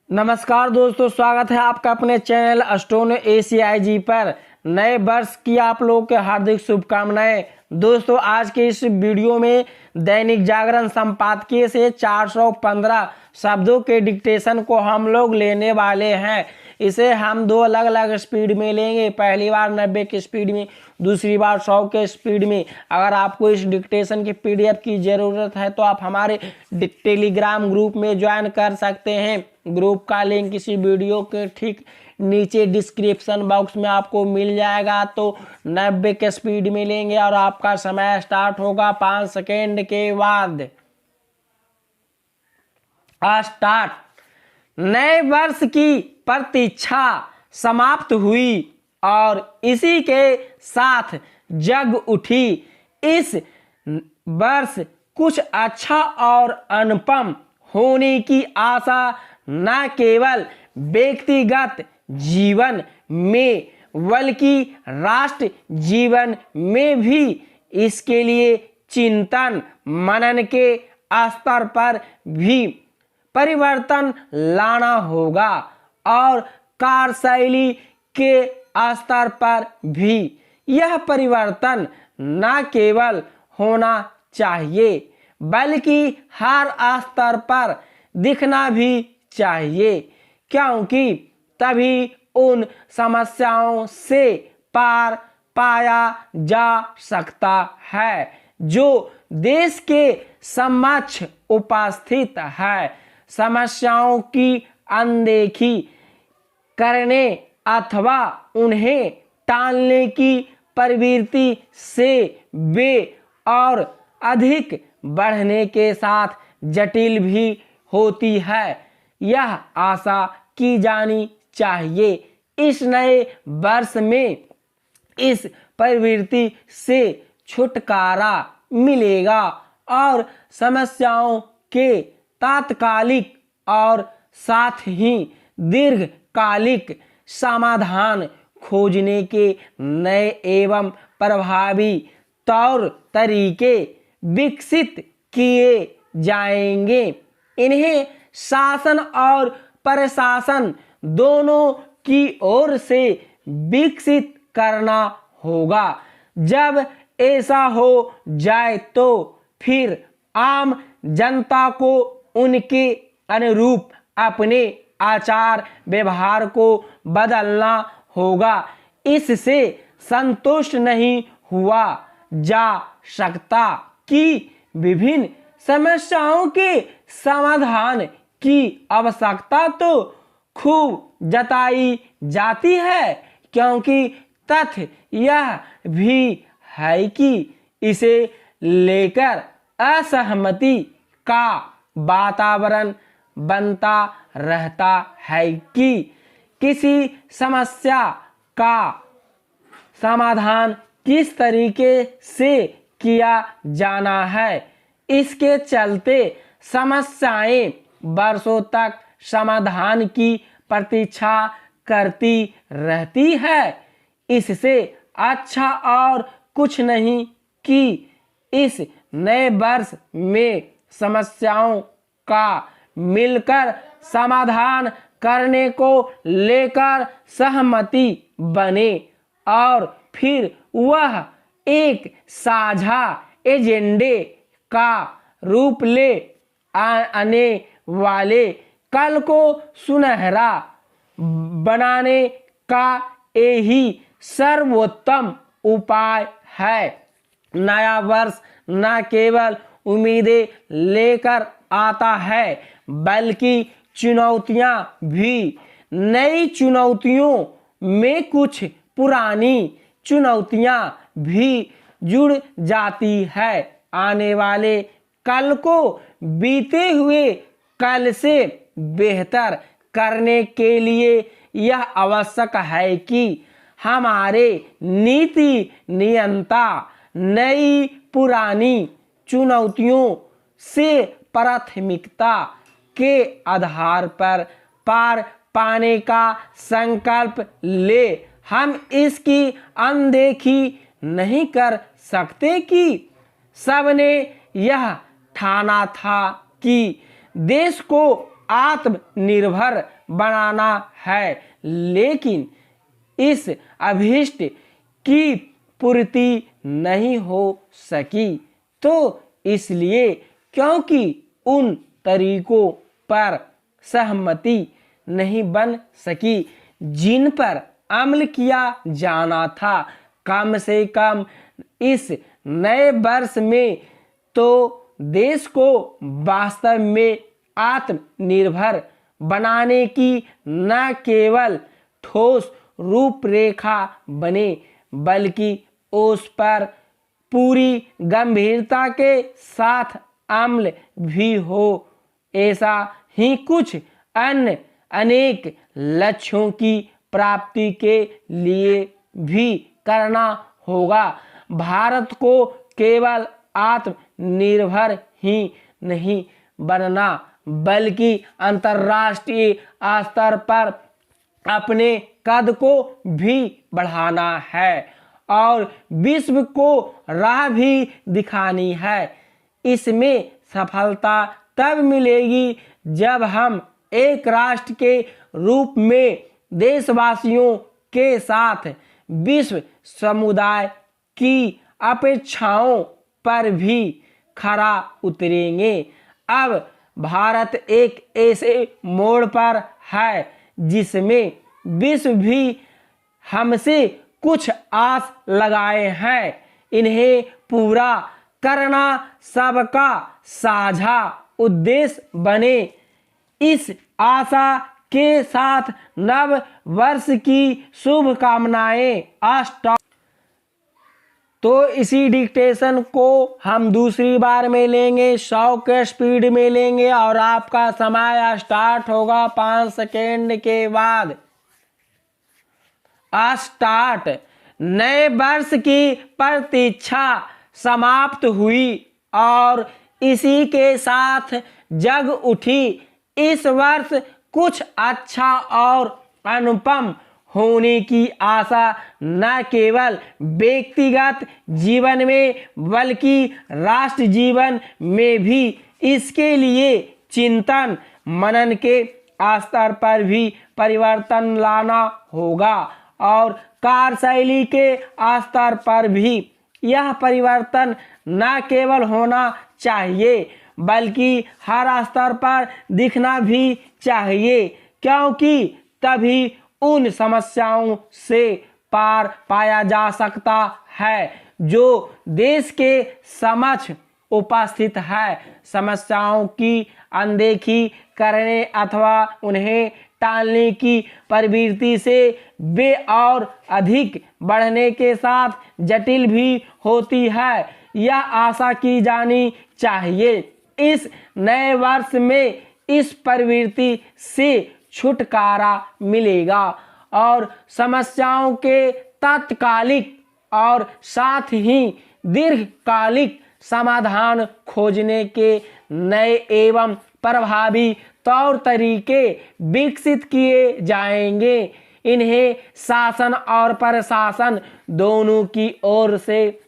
नमस्कार दोस्तों, स्वागत है आपका अपने चैनल अस्ट्रोनो ACIG पर। नए वर्ष की आप लोगों के हार्दिक शुभकामनाएं। दोस्तों, आज के इस वीडियो में दैनिक जागरण संपादकीय से 415 शब्दों के डिक्टेशन को हम लोग लेने वाले हैं। इसे हम दो अलग अलग स्पीड में लेंगे। पहली बार 90 की स्पीड में, दूसरी बार 100 के स्पीड में। अगर आपको इस डिक्टेशन की PDF की ज़रूरत है तो आप हमारे टेलीग्राम ग्रुप में ज्वाइन कर सकते हैं। ग्रुप का लिंक इसी वीडियो के ठीक नीचे डिस्क्रिप्शन बॉक्स में आपको मिल जाएगा। तो 90 के स्पीड में लेंगे और आपका समय स्टार्ट होगा 5 सेकेंड के बाद। स्टार्ट। नए वर्ष की प्रतीक्षा समाप्त हुई और इसी के साथ जग उठी। इस वर्ष कुछ अच्छा और अनुपम होने की आशा न केवल व्यक्तिगत जीवन में बल्कि राष्ट्र जीवन में भी इसके लिए चिंतन मनन के स्तर पर भी परिवर्तन लाना होगा और कार्यशैली के स्तर पर भी यह परिवर्तन न केवल होना चाहिए बल्कि हर स्तर पर दिखना भी चाहिए, क्योंकि तभी उन समस्याओं से पार पाया जा सकता है जो देश के समक्ष उपस्थित है। समस्याओं की अनदेखी करने अथवा उन्हें टालने की प्रवृत्ति से वे और अधिक बढ़ने के साथ जटिल भी होती है। यह आशा की जानी चाहिए इस नए वर्ष में इस प्रवृत्ति से छुटकारा मिलेगा और समस्याओं के तात्कालिक और साथ ही दीर्घकालिक समाधान खोजने के नए एवं प्रभावी तौर तरीके विकसित किए जाएंगे। इन्हें शासन और प्रशासन दोनों की ओर से विकसित करना होगा। जब ऐसा हो जाए तो फिर आम जनता को उनके अनुरूप अपने आचार व्यवहार को बदलना होगा। इससे संतुष्ट नहीं हुआ जा सकता कि विभिन्न समस्याओं के समाधान की आवश्यकता तो खूब जताई जाती है, क्योंकि तथ्य यह भी है कि इसे लेकर असहमति का वातावरण बनता रहता है कि किसी समस्या का समाधान किस तरीके से किया जाना है। इसके चलते समस्याएं वर्षों तक समाधान की प्रतीक्षा करती रहती है। इससे अच्छा और कुछ नहीं कि इस नए वर्ष में समस्याओं का मिलकर समाधान करने को लेकर सहमति बने और फिर वह एक साझा एजेंडे का रूप ले आने वाले कल को सुनहरा बनाने का यही सर्वोत्तम उपाय है। नया वर्ष न केवल उम्मीदें लेकर आता है बल्कि चुनौतियां भी। नई चुनौतियों में कुछ पुरानी चुनौतियां भी जुड़ जाती है। आने वाले कल को बीते हुए कल से बेहतर करने के लिए यह आवश्यक है कि हमारे नीति नियंता नई पुरानी चुनौतियों से प्राथमिकता के आधार पर पार पाने का संकल्प ले। हम इसकी अनदेखी नहीं कर सकते कि सबने यह ठाना था कि देश को आत्मनिर्भर बनाना है, लेकिन इस अभीष्ट की पूर्ति नहीं हो सकी। तो इसलिए क्योंकि उन तरीकों पर सहमति नहीं बन सकी जिन पर अमल किया जाना था, कम से कम इस नए वर्ष में तो देश को वास्तव में आत्मनिर्भर बनाने की न केवल ठोस रूपरेखा बने, बल्कि उस पर पूरी गंभीरता के साथ अमल भी हो। ऐसा ही कुछ अन्य अनेक लक्ष्यों की प्राप्ति के लिए भी करना होगा। भारत को केवल आत्मनिर्भर ही नहीं बनना, बल्कि अंतर्राष्ट्रीय स्तर पर अपने कद को भी बढ़ाना है और विश्व को राह भी दिखानी है। इसमें सफलता तब मिलेगी जब हम एक राष्ट्र के रूप में देशवासियों के साथ विश्व समुदाय की अपेक्षाओं पर भी खरा उतरेंगे। अब भारत एक ऐसे मोड़ पर है जिसमें विश्व भी हमसे कुछ आस लगाए हैं। इन्हें पूरा करना सबका साझा उद्देश्य बने। इस आशा के साथ नव वर्ष की शुभकामनाएं। तो इसी डिक्टेशन को हम दूसरी बार में लेंगे, 100 के स्पीड में लेंगे और आपका समय स्टार्ट होगा 5 सेकेंड के बाद। स्टार्ट। नए वर्ष की प्रतीक्षा समाप्त हुई और इसी के साथ जग उठी। इस वर्ष कुछ अच्छा और अनुपम होने की आशा न केवल व्यक्तिगत जीवन में बल्कि राष्ट्र जीवन में भी इसके लिए चिंतन मनन के स्तर पर भी परिवर्तन लाना होगा और कार्यशैली के स्तर पर भी यह परिवर्तन न केवल होना चाहिए बल्कि हर स्तर पर दिखना भी चाहिए, क्योंकि तभी उन समस्याओं से पार पाया जा सकता है जो देश के समक्ष उपस्थित है। समस्याओं की अनदेखी करने अथवा उन्हें टालने की प्रवृत्ति से वे और अधिक बढ़ने के साथ जटिल भी होती है। यह आशा की जानी चाहिए इस नए वर्ष में इस प्रवृत्ति से छुटकारा मिलेगा और समस्याओं के तात्कालिक और साथ ही दीर्घकालिक समाधान खोजने के नए एवं प्रभावी तौर तरीके विकसित किए जाएंगे। इन्हें शासन और प्रशासन दोनों की ओर से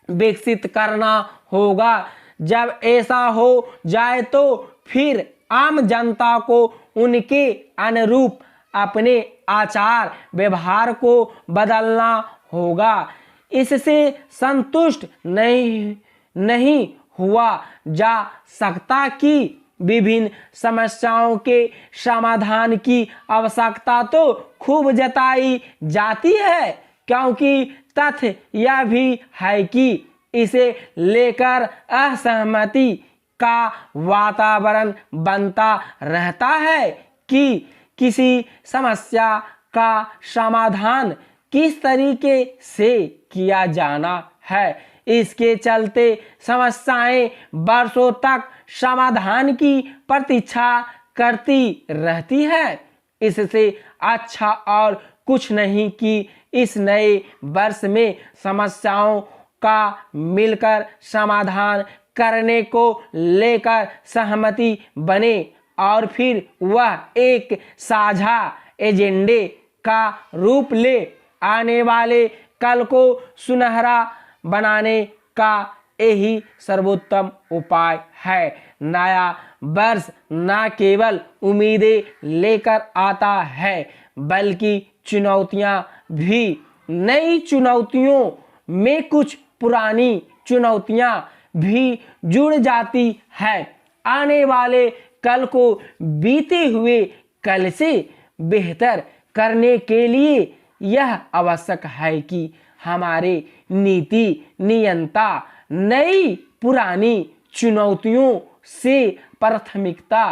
विकसित करना होगा। जब ऐसा हो जाए तो फिर आम जनता को उनके अनुरूप अपने आचार व्यवहार को बदलना होगा। इससे संतुष्ट नहीं हुआ जा सकता कि विभिन्न समस्याओं के समाधान की आवश्यकता तो खूब जताई जाती है, क्योंकि तथ्य यह भी है कि इसे लेकर असहमति का वातावरण बनता रहता है कि किसी समस्या का समाधान किस तरीके से किया जाना है। इसके चलते समस्याएं वर्षों तक समाधान की प्रतीक्षा करती रहती है। इससे अच्छा और कुछ नहीं कि इस नए वर्ष में समस्याओं का मिलकर समाधान करने को लेकर सहमति बने और फिर वह एक साझा एजेंडे का रूप ले आने वाले कल को सुनहरा बनाने का यही सर्वोत्तम उपाय है। नया वर्ष न केवल उम्मीदें लेकर आता है बल्कि चुनौतियां भी। नई चुनौतियों में कुछ पुरानी चुनौतियां भी जुड़ जाती है। आने वाले कल को बीते हुए कल से बेहतर करने के लिए यह आवश्यक है कि हमारे नीति नियंता नई पुरानी चुनौतियों से प्राथमिकता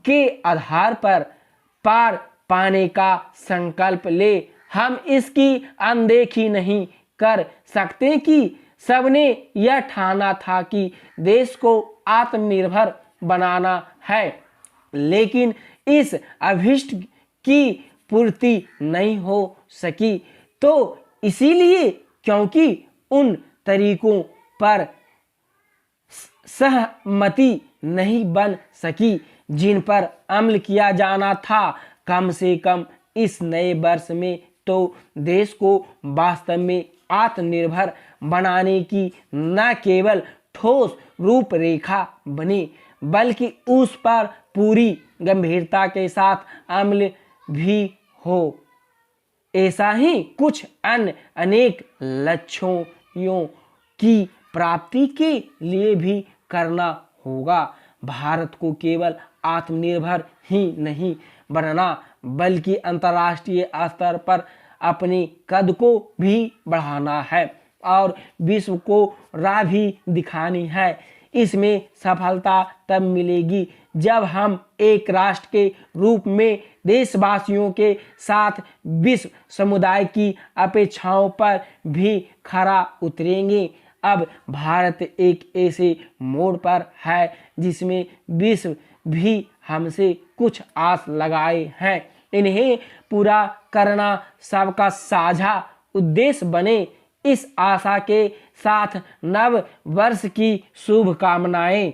के आधार पर पार पाने का संकल्प ले। हम इसकी अनदेखी नहीं कर सकते कि सबने यह ठाना था कि देश को आत्मनिर्भर बनाना है, लेकिन इस अभिष्ट की पूर्ति नहीं हो सकी। तो इसीलिए क्योंकि उन तरीकों पर सहमति नहीं बन सकी जिन पर अमल किया जाना था, कम से कम इस नए वर्ष में तो देश को वास्तव में आत्मनिर्भर बनाने की न केवल ठोस रूपरेखा बने बल्कि उस पर पूरी गंभीरता के साथ अमल भी हो। ऐसा ही कुछ अन्य अनेक लक्ष्यों की प्राप्ति के लिए भी करना होगा। भारत को केवल आत्मनिर्भर ही नहीं बनना बल्कि अंतर्राष्ट्रीय स्तर पर अपने कद को भी बढ़ाना है और विश्व को राह भी दिखानी है। इसमें सफलता तब मिलेगी जब हम एक राष्ट्र के रूप में देशवासियों के साथ विश्व समुदाय की अपेक्षाओं पर भी खरा उतरेंगे। अब भारत एक ऐसे मोड़ पर है जिसमें विश्व भी हमसे कुछ आस लगाए हैं। इन्हें पूरा करना सबका साझा उद्देश्य बने। इस आशा के साथ नव वर्ष की शुभकामनाएं।